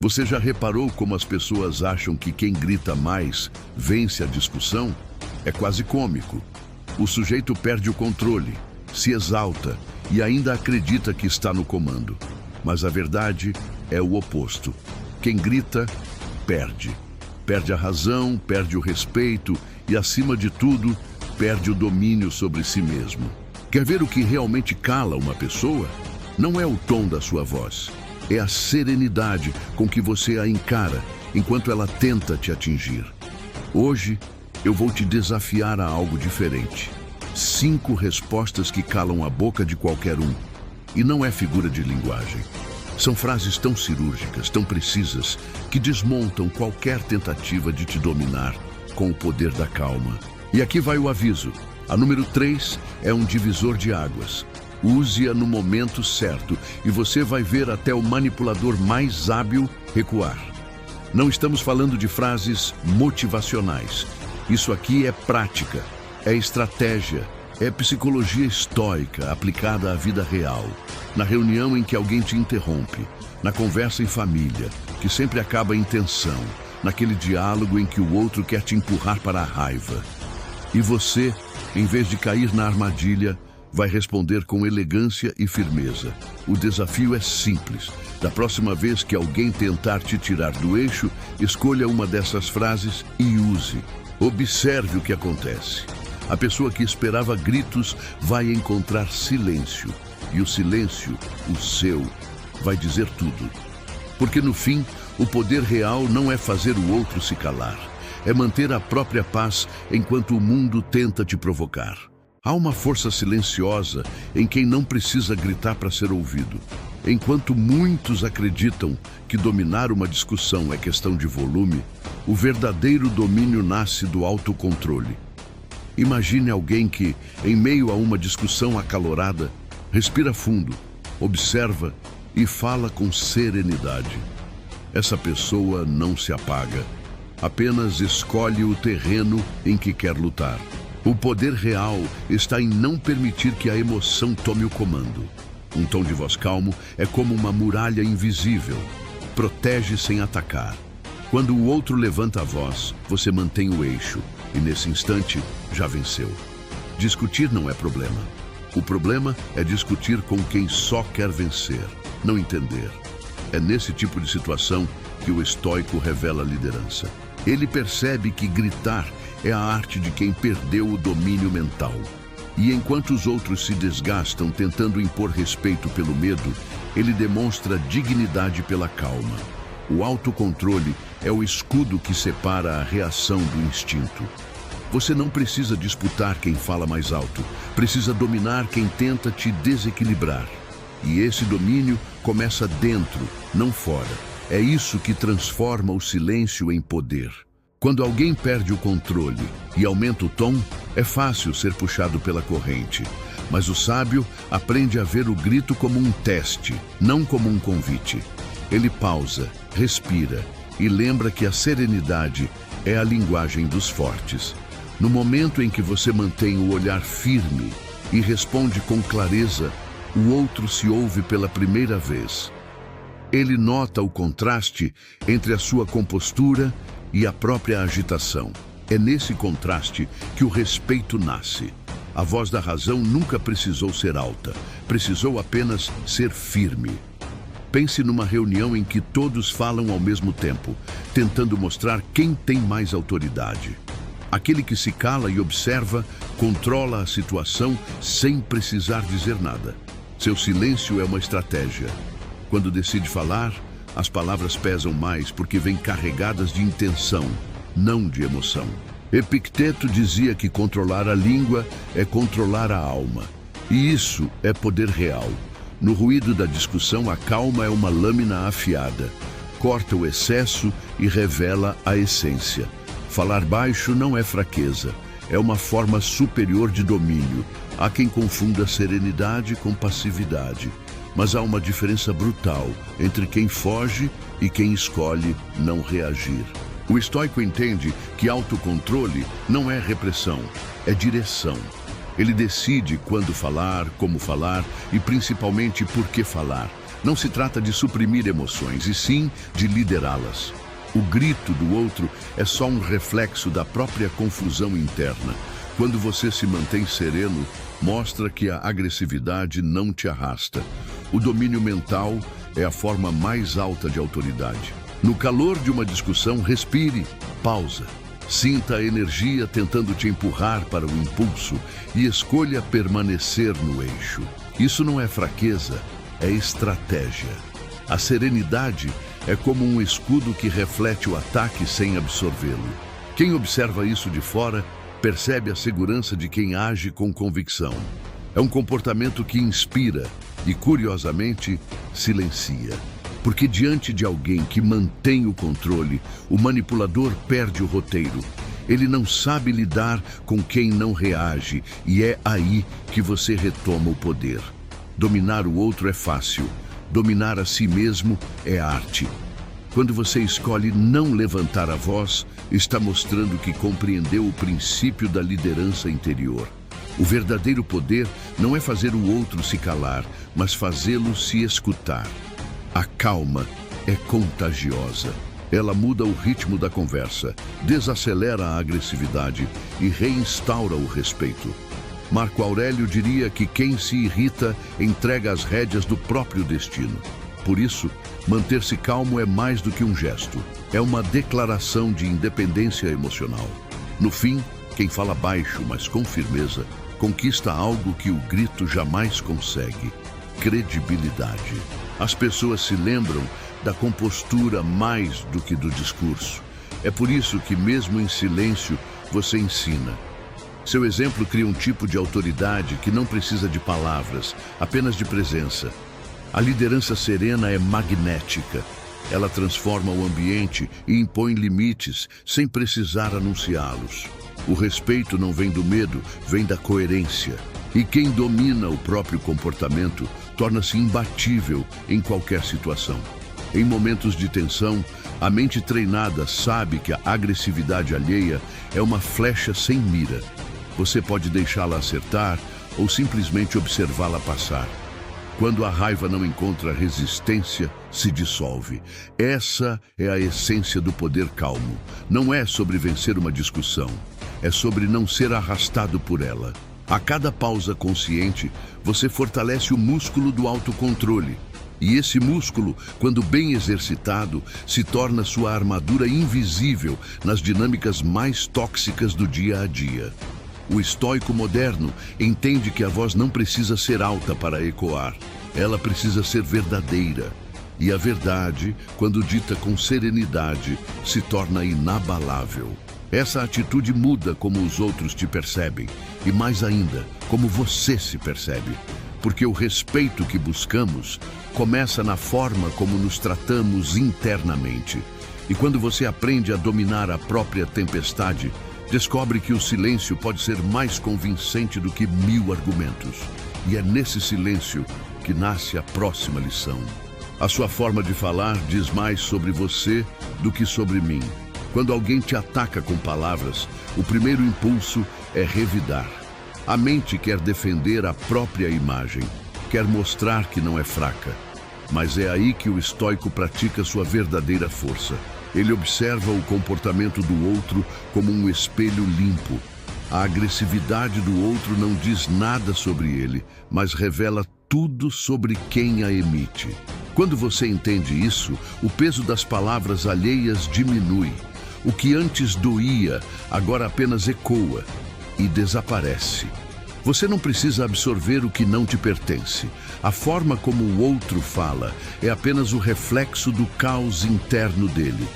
Você já reparou como as pessoas acham que quem grita mais vence a discussão? É quase cômico. O sujeito perde o controle, se exalta e ainda acredita que está no comando. Mas a verdade é o oposto. Quem grita, perde. Perde a razão, perde o respeito e, acima de tudo, perde o domínio sobre si mesmo. Quer ver o que realmente cala uma pessoa? Não é o tom da sua voz. É a serenidade com que você a encara enquanto ela tenta te atingir. Hoje, eu vou te desafiar a algo diferente. 5 respostas que calam a boca de qualquer um. E não é figura de linguagem. São frases tão cirúrgicas, tão precisas, que desmontam qualquer tentativa de te dominar com o poder da calma. E aqui vai o aviso. A número 3 é um divisor de águas. Use-a no momento certo e você vai ver até o manipulador mais hábil recuar. Não estamos falando de frases motivacionais. Isso aqui é prática, é estratégia, é psicologia estoica aplicada à vida real. Na reunião em que alguém te interrompe, na conversa em família, que sempre acaba em tensão, naquele diálogo em que o outro quer te empurrar para a raiva. E você, em vez de cair na armadilha, vai responder com elegância e firmeza. O desafio é simples. Da próxima vez que alguém tentar te tirar do eixo, escolha uma dessas frases e use. Observe o que acontece. A pessoa que esperava gritos vai encontrar silêncio. E o silêncio, o seu, vai dizer tudo. Porque no fim, o poder real não é fazer o outro se calar. É manter a própria paz enquanto o mundo tenta te provocar. Há uma força silenciosa em quem não precisa gritar para ser ouvido. Enquanto muitos acreditam que dominar uma discussão é questão de volume, o verdadeiro domínio nasce do autocontrole. Imagine alguém que, em meio a uma discussão acalorada, respira fundo, observa e fala com serenidade. Essa pessoa não se apaga, apenas escolhe o terreno em que quer lutar. O poder real está em não permitir que a emoção tome o comando. Um tom de voz calmo é como uma muralha invisível. Protege sem atacar. Quando o outro levanta a voz, você mantém o eixo e, nesse instante, já venceu. Discutir não é problema. O problema é discutir com quem só quer vencer, não entender. É nesse tipo de situação que o estoico revela liderança. Ele percebe que gritar é a arte de quem perdeu o domínio mental. E enquanto os outros se desgastam tentando impor respeito pelo medo, ele demonstra dignidade pela calma. O autocontrole é o escudo que separa a reação do instinto. Você não precisa disputar quem fala mais alto, precisa dominar quem tenta te desequilibrar. E esse domínio começa dentro, não fora. É isso que transforma o silêncio em poder. Quando alguém perde o controle e aumenta o tom, é fácil ser puxado pela corrente. Mas o sábio aprende a ver o grito como um teste, não como um convite. Ele pausa, respira e lembra que a serenidade é a linguagem dos fortes. No momento em que você mantém o olhar firme e responde com clareza, o outro se ouve pela primeira vez. Ele nota o contraste entre a sua compostura e a própria agitação. É nesse contraste que o respeito nasce. A voz da razão nunca precisou ser alta, precisou apenas ser firme. Pense numa reunião em que todos falam ao mesmo tempo, tentando mostrar quem tem mais autoridade. Aquele que se cala e observa, controla a situação sem precisar dizer nada. Seu silêncio é uma estratégia. Quando decide falar, as palavras pesam mais porque vêm carregadas de intenção, não de emoção. Epicteto dizia que controlar a língua é controlar a alma. E isso é poder real. No ruído da discussão, a calma é uma lâmina afiada. Corta o excesso e revela a essência. Falar baixo não é fraqueza, é uma forma superior de domínio. Há quem confunda serenidade com passividade. Mas há uma diferença brutal entre quem foge e quem escolhe não reagir. O estoico entende que autocontrole não é repressão, é direção. Ele decide quando falar, como falar e principalmente por que falar. Não se trata de suprimir emoções, e sim de liderá-las. O grito do outro é só um reflexo da própria confusão interna. Quando você se mantém sereno, mostra que a agressividade não te arrasta. O domínio mental é a forma mais alta de autoridade. No calor de uma discussão, respire, pausa. Sinta a energia tentando te empurrar para o impulso e escolha permanecer no eixo. Isso não é fraqueza, é estratégia. A serenidade é como um escudo que reflete o ataque sem absorvê-lo. Quem observa isso de fora percebe a segurança de quem age com convicção. É um comportamento que inspira e, curiosamente, silencia. Porque diante de alguém que mantém o controle, o manipulador perde o roteiro. Ele não sabe lidar com quem não reage e é aí que você retoma o poder. Dominar o outro é fácil. Dominar a si mesmo é arte. Quando você escolhe não levantar a voz, está mostrando que compreendeu o princípio da liderança interior. O verdadeiro poder não é fazer o outro se calar, mas fazê-lo se escutar. A calma é contagiosa. Ela muda o ritmo da conversa, desacelera a agressividade e reinstaura o respeito. Marco Aurélio diria que quem se irrita entrega as rédeas do próprio destino. Por isso, manter-se calmo é mais do que um gesto. É uma declaração de independência emocional. No fim, quem fala baixo, mas com firmeza, conquista algo que o grito jamais consegue: credibilidade. As pessoas se lembram da compostura mais do que do discurso. É por isso que, mesmo em silêncio, você ensina. Seu exemplo cria um tipo de autoridade que não precisa de palavras, apenas de presença. A liderança serena é magnética. Ela transforma o ambiente e impõe limites sem precisar anunciá-los. O respeito não vem do medo, vem da coerência. E quem domina o próprio comportamento torna-se imbatível em qualquer situação. Em momentos de tensão, a mente treinada sabe que a agressividade alheia é uma flecha sem mira. Você pode deixá-la acertar ou simplesmente observá-la passar. Quando a raiva não encontra resistência, se dissolve. Essa é a essência do poder calmo. Não é sobre vencer uma discussão, é sobre não ser arrastado por ela. A cada pausa consciente, você fortalece o músculo do autocontrole. E esse músculo, quando bem exercitado, se torna sua armadura invisível nas dinâmicas mais tóxicas do dia a dia. O estoico moderno entende que a voz não precisa ser alta para ecoar. Ela precisa ser verdadeira. E a verdade, quando dita com serenidade, se torna inabalável. Essa atitude muda como os outros te percebem. E mais ainda, como você se percebe. Porque o respeito que buscamos começa na forma como nos tratamos internamente. E quando você aprende a dominar a própria tempestade, descobre que o silêncio pode ser mais convincente do que 1000 argumentos. E é nesse silêncio que nasce a próxima lição. A sua forma de falar diz mais sobre você do que sobre mim. Quando alguém te ataca com palavras, o primeiro impulso é revidar. A mente quer defender a própria imagem, quer mostrar que não é fraca. Mas é aí que o estoico pratica sua verdadeira força. Ele observa o comportamento do outro como um espelho limpo. A agressividade do outro não diz nada sobre ele, mas revela tudo sobre quem a emite. Quando você entende isso, o peso das palavras alheias diminui. O que antes doía, agora apenas ecoa e desaparece. Você não precisa absorver o que não te pertence. A forma como o outro fala é apenas o reflexo do caos interno dele.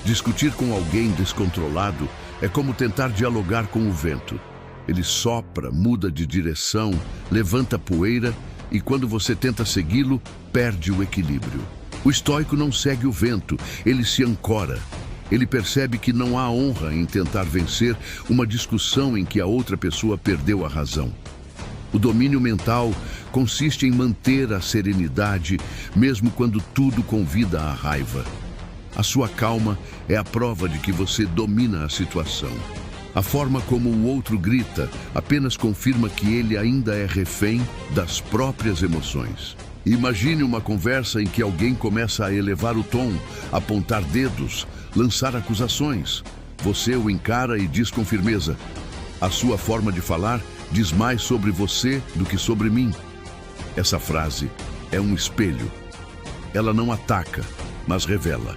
Discutir com alguém descontrolado é como tentar dialogar com o vento. Ele sopra, muda de direção, levanta poeira e quando você tenta segui-lo, perde o equilíbrio. O estoico não segue o vento, ele se ancora. Ele percebe que não há honra em tentar vencer uma discussão em que a outra pessoa perdeu a razão. O domínio mental consiste em manter a serenidade, mesmo quando tudo convida à raiva. A sua calma é a prova de que você domina a situação. A forma como o outro grita apenas confirma que ele ainda é refém das próprias emoções. Imagine uma conversa em que alguém começa a elevar o tom, apontar dedos, lançar acusações. Você o encara e diz com firmeza: a sua forma de falar diz mais sobre você do que sobre mim. Essa frase é um espelho. Ela não ataca, mas revela.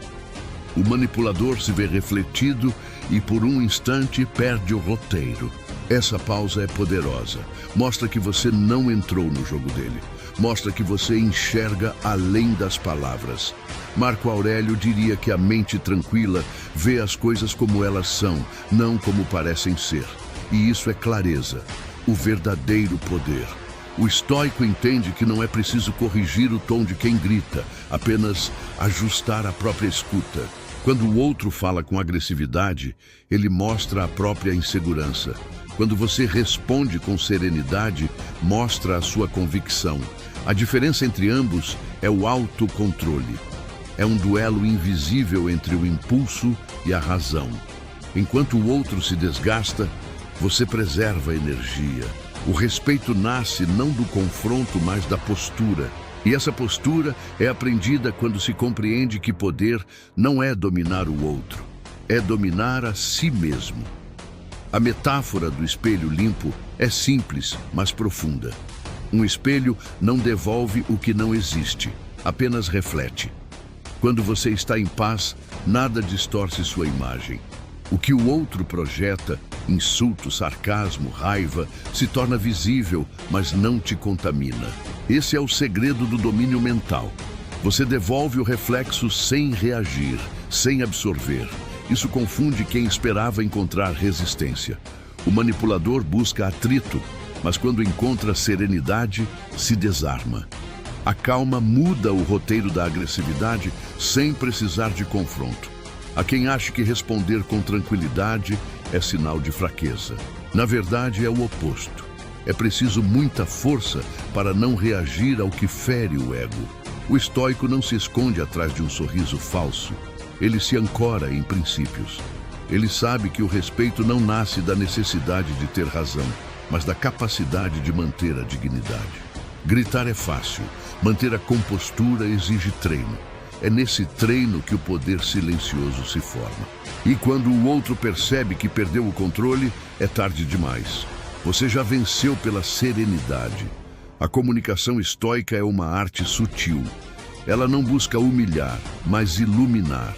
O manipulador se vê refletido e por um instante perde o roteiro. Essa pausa é poderosa. Mostra que você não entrou no jogo dele. Mostra que você enxerga além das palavras. Marco Aurélio diria que a mente tranquila vê as coisas como elas são, não como parecem ser. E isso é clareza, o verdadeiro poder. O estoico entende que não é preciso corrigir o tom de quem grita, apenas ajustar a própria escuta. Quando o outro fala com agressividade, ele mostra a própria insegurança. Quando você responde com serenidade, mostra a sua convicção. A diferença entre ambos é o autocontrole. É um duelo invisível entre o impulso e a razão. Enquanto o outro se desgasta, você preserva a energia. O respeito nasce não do confronto, mas da postura. E essa postura é aprendida quando se compreende que poder não é dominar o outro, é dominar a si mesmo. A metáfora do espelho limpo é simples, mas profunda. Um espelho não devolve o que não existe, apenas reflete. Quando você está em paz, nada distorce sua imagem. O que o outro projeta, insulto, sarcasmo, raiva, se torna visível, mas não te contamina. Esse é o segredo do domínio mental. Você devolve o reflexo sem reagir, sem absorver. Isso confunde quem esperava encontrar resistência. O manipulador busca atrito, mas quando encontra serenidade, se desarma. A calma muda o roteiro da agressividade sem precisar de confronto. Há quem ache que responder com tranquilidade é sinal de fraqueza. Na verdade, é o oposto. É preciso muita força para não reagir ao que fere o ego. O estoico não se esconde atrás de um sorriso falso. Ele se ancora em princípios. Ele sabe que o respeito não nasce da necessidade de ter razão, mas da capacidade de manter a dignidade. Gritar é fácil, manter a compostura exige treino. É nesse treino que o poder silencioso se forma. E quando o outro percebe que perdeu o controle, é tarde demais. Você já venceu pela serenidade. A comunicação estoica é uma arte sutil. Ela não busca humilhar, mas iluminar.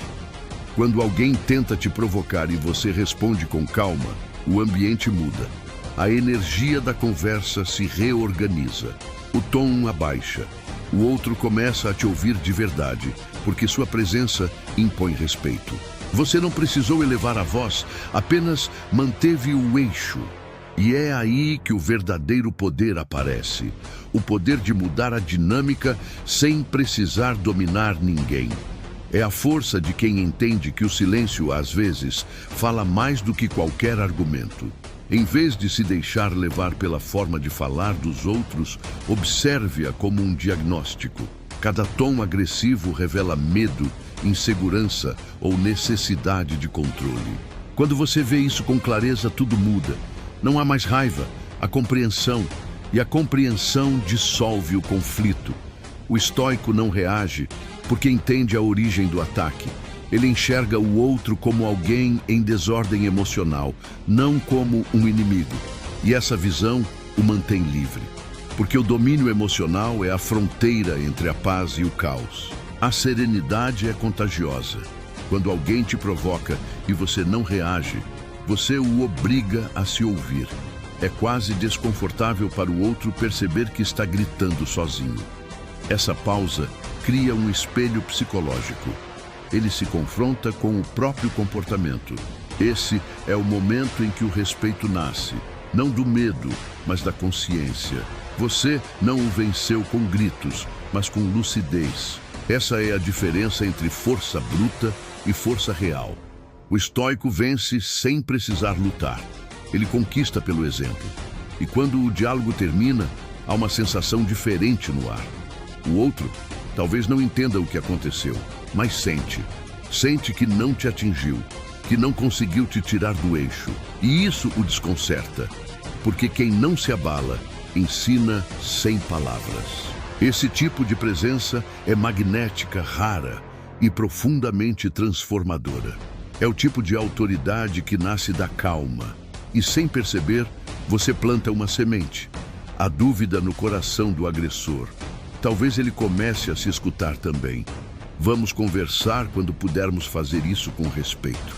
Quando alguém tenta te provocar e você responde com calma, o ambiente muda. A energia da conversa se reorganiza. O tom abaixa. O outro começa a te ouvir de verdade, porque sua presença impõe respeito. Você não precisou elevar a voz, apenas manteve o eixo. E é aí que o verdadeiro poder aparece. O poder de mudar a dinâmica sem precisar dominar ninguém. É a força de quem entende que o silêncio, às vezes, fala mais do que qualquer argumento. Em vez de se deixar levar pela forma de falar dos outros, observe-a como um diagnóstico. Cada tom agressivo revela medo, insegurança ou necessidade de controle. Quando você vê isso com clareza, tudo muda. Não há mais raiva, há compreensão, e a compreensão dissolve o conflito. O estoico não reage porque entende a origem do ataque. Ele enxerga o outro como alguém em desordem emocional, não como um inimigo. E essa visão o mantém livre, porque o domínio emocional é a fronteira entre a paz e o caos. A serenidade é contagiosa. Quando alguém te provoca e você não reage, você o obriga a se ouvir. É quase desconfortável para o outro perceber que está gritando sozinho. Essa pausa cria um espelho psicológico. Ele se confronta com o próprio comportamento. Esse é o momento em que o respeito nasce, não do medo, mas da consciência. Você não o venceu com gritos, mas com lucidez. Essa é a diferença entre força bruta e força real. O estoico vence sem precisar lutar. Ele conquista pelo exemplo. E quando o diálogo termina, há uma sensação diferente no ar. O outro talvez não entenda o que aconteceu, mas sente. Sente que não te atingiu, que não conseguiu te tirar do eixo. E isso o desconcerta, porque quem não se abala, ensina sem palavras. Esse tipo de presença é magnética, rara e profundamente transformadora. É o tipo de autoridade que nasce da calma e, sem perceber, você planta uma semente, a dúvida no coração do agressor. Talvez ele comece a se escutar também. Vamos conversar quando pudermos fazer isso com respeito.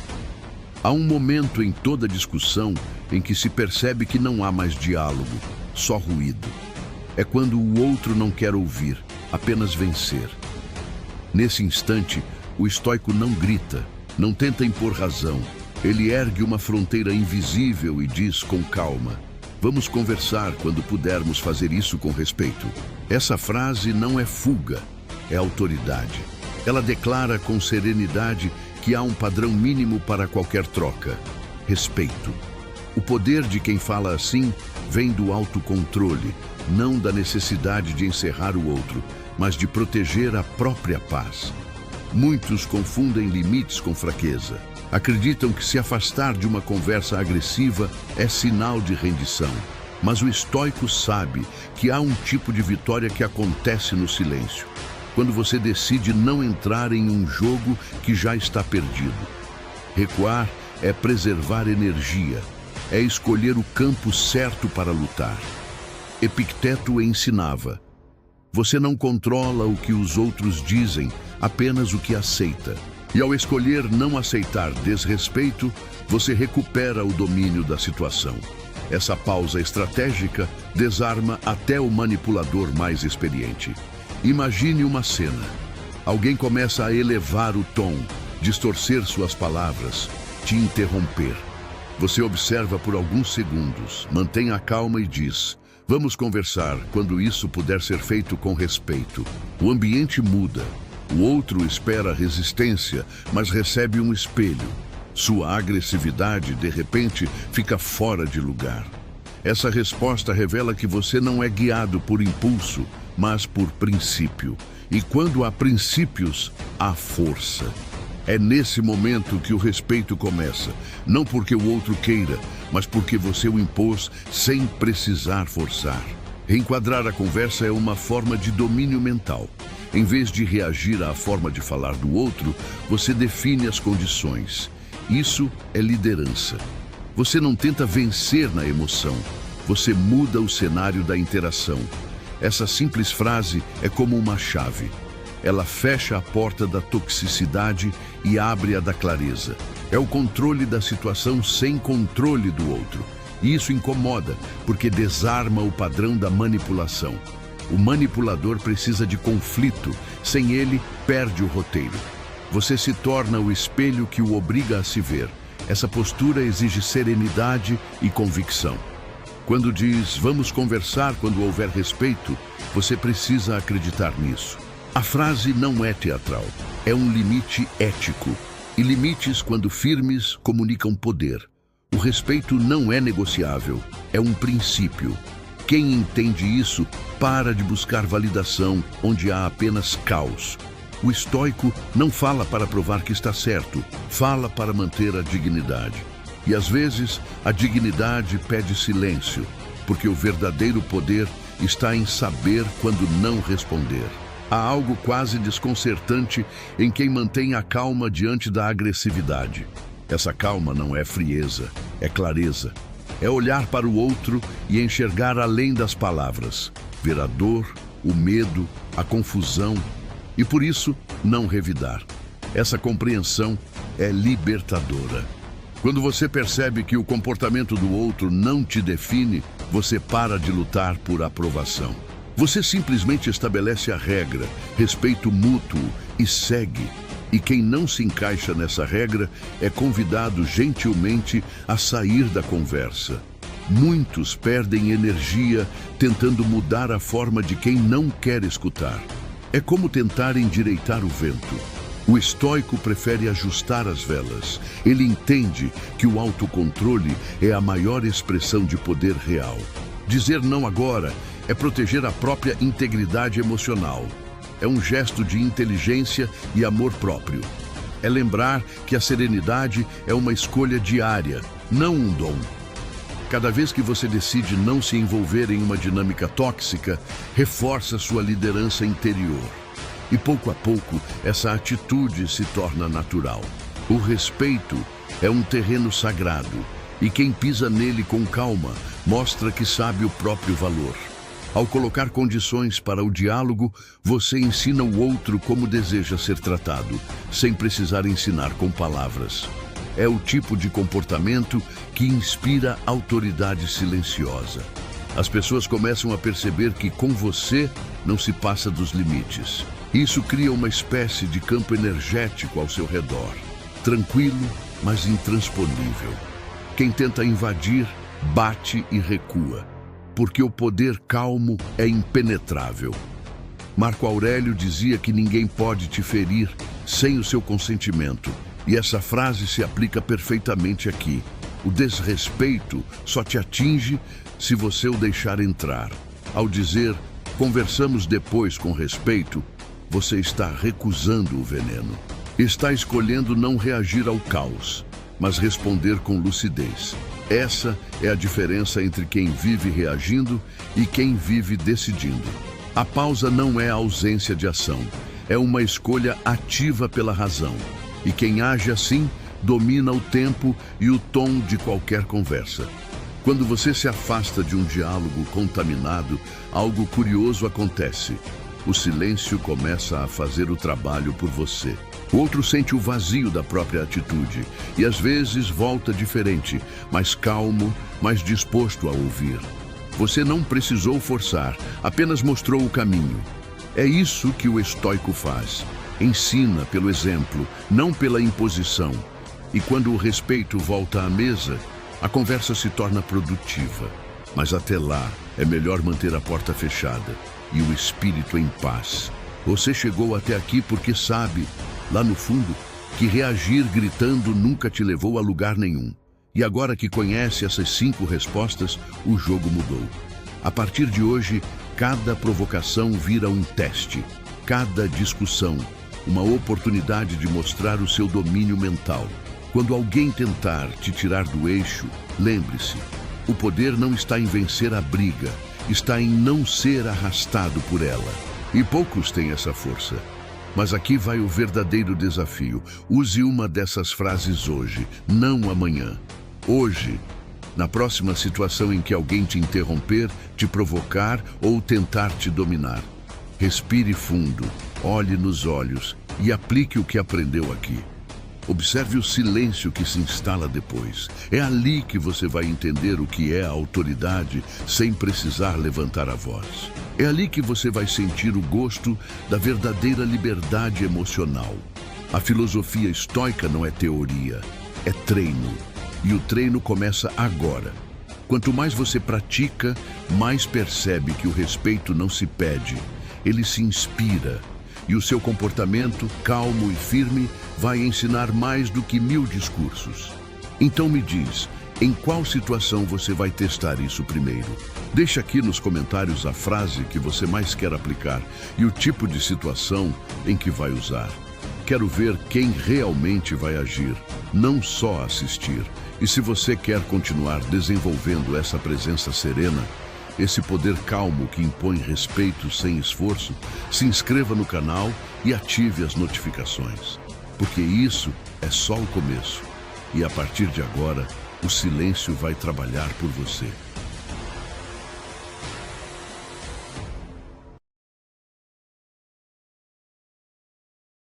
Há um momento em toda discussão em que se percebe que não há mais diálogo, só ruído. É quando o outro não quer ouvir, apenas vencer. Nesse instante, o estoico não grita, não tenta impor razão. Ele ergue uma fronteira invisível e diz com calma: vamos conversar quando pudermos fazer isso com respeito. Essa frase não é fuga, é autoridade. Ela declara com serenidade que há um padrão mínimo para qualquer troca: respeito. O poder de quem fala assim vem do autocontrole, não da necessidade de encerrar o outro, mas de proteger a própria paz. Muitos confundem limites com fraqueza. Acreditam que se afastar de uma conversa agressiva é sinal de rendição. Mas o estoico sabe que há um tipo de vitória que acontece no silêncio, quando você decide não entrar em um jogo que já está perdido. Recuar é preservar energia, é escolher o campo certo para lutar. Epicteto ensinava: você não controla o que os outros dizem, apenas o que aceita. E ao escolher não aceitar desrespeito, você recupera o domínio da situação. Essa pausa estratégica desarma até o manipulador mais experiente. Imagine uma cena. Alguém começa a elevar o tom, distorcer suas palavras, te interromper. Você observa por alguns segundos, mantém a calma e diz: vamos conversar quando isso puder ser feito com respeito. O ambiente muda. O outro espera resistência, mas recebe um espelho. Sua agressividade, de repente, fica fora de lugar. Essa resposta revela que você não é guiado por impulso, mas por princípio. E quando há princípios, há força. É nesse momento que o respeito começa, não porque o outro queira, mas porque você o impôs sem precisar forçar. Reenquadrar a conversa é uma forma de domínio mental. Em vez de reagir à forma de falar do outro, você define as condições. Isso é liderança. Você não tenta vencer na emoção, você muda o cenário da interação. Essa simples frase é como uma chave. Ela fecha a porta da toxicidade e abre a da clareza. É o controle da situação sem controle do outro. E isso incomoda, porque desarma o padrão da manipulação. O manipulador precisa de conflito, sem ele, perde o roteiro. Você se torna o espelho que o obriga a se ver. Essa postura exige serenidade e convicção. Quando diz, vamos conversar quando houver respeito, você precisa acreditar nisso. A frase não é teatral, é um limite ético. E limites, quando firmes, comunicam poder. O respeito não é negociável, é um princípio. Quem entende isso, para de buscar validação onde há apenas caos. O estoico não fala para provar que está certo, fala para manter a dignidade. E às vezes, a dignidade pede silêncio, porque o verdadeiro poder está em saber quando não responder. Há algo quase desconcertante em quem mantém a calma diante da agressividade. Essa calma não é frieza, é clareza. É olhar para o outro e enxergar além das palavras, ver a dor, o medo, a confusão e, por isso, não revidar. Essa compreensão é libertadora. Quando você percebe que o comportamento do outro não te define, você para de lutar por aprovação. Você simplesmente estabelece a regra, respeito mútuo e segue. E quem não se encaixa nessa regra é convidado gentilmente a sair da conversa. Muitos perdem energia tentando mudar a forma de quem não quer escutar. É como tentar endireitar o vento. O estoico prefere ajustar as velas. Ele entende que o autocontrole é a maior expressão de poder real. Dizer não agora é proteger a própria integridade emocional. É um gesto de inteligência e amor próprio. É lembrar que a serenidade é uma escolha diária, não um dom. Cada vez que você decide não se envolver em uma dinâmica tóxica, reforça sua liderança interior. E pouco a pouco, essa atitude se torna natural. O respeito é um terreno sagrado, e quem pisa nele com calma mostra que sabe o próprio valor. Ao colocar condições para o diálogo, você ensina o outro como deseja ser tratado, sem precisar ensinar com palavras. É o tipo de comportamento que inspira autoridade silenciosa. As pessoas começam a perceber que com você não se passa dos limites. Isso cria uma espécie de campo energético ao seu redor, tranquilo, mas intransponível. Quem tenta invadir, bate e recua, porque o poder calmo é impenetrável. Marco Aurélio dizia que ninguém pode te ferir sem o seu consentimento, e essa frase se aplica perfeitamente aqui. O desrespeito só te atinge se você o deixar entrar. Ao dizer, conversamos depois com respeito, você está recusando o veneno. Está escolhendo não reagir ao caos, mas responder com lucidez. Essa é a diferença entre quem vive reagindo e quem vive decidindo. A pausa não é a ausência de ação, é uma escolha ativa pela razão. E quem age assim, domina o tempo e o tom de qualquer conversa. Quando você se afasta de um diálogo contaminado, algo curioso acontece. O silêncio começa a fazer o trabalho por você. O outro sente o vazio da própria atitude e às vezes volta diferente, mais calmo, mais disposto a ouvir. Você não precisou forçar, apenas mostrou o caminho. É isso que o estoico faz. Ensina pelo exemplo, não pela imposição. E quando o respeito volta à mesa, a conversa se torna produtiva. Mas até lá, é melhor manter a porta fechada e o espírito em paz. Você chegou até aqui porque sabe, lá no fundo, que reagir gritando nunca te levou a lugar nenhum. E agora que conhece essas 5 respostas, o jogo mudou. A partir de hoje, cada provocação vira um teste. Cada discussão, uma oportunidade de mostrar o seu domínio mental. Quando alguém tentar te tirar do eixo, lembre-se, o poder não está em vencer a briga, está em não ser arrastado por ela. E poucos têm essa força. Mas aqui vai o verdadeiro desafio. Use uma dessas frases hoje, não amanhã. Hoje, na próxima situação em que alguém te interromper, te provocar ou tentar te dominar. Respire fundo, olhe nos olhos e aplique o que aprendeu aqui. Observe o silêncio que se instala depois. É ali que você vai entender o que é a autoridade sem precisar levantar a voz. É ali que você vai sentir o gosto da verdadeira liberdade emocional. A filosofia estoica não é teoria, é treino. E o treino começa agora. Quanto mais você pratica, mais percebe que o respeito não se pede, ele se inspira. E o seu comportamento, calmo e firme, vai ensinar mais do que 1000 discursos. Então me diz, em qual situação você vai testar isso primeiro? Deixa aqui nos comentários a frase que você mais quer aplicar e o tipo de situação em que vai usar. Quero ver quem realmente vai agir, não só assistir. E se você quer continuar desenvolvendo essa presença serena, esse poder calmo que impõe respeito sem esforço, se inscreva no canal e ative as notificações. Porque isso é só o começo. E a partir de agora, o silêncio vai trabalhar por você.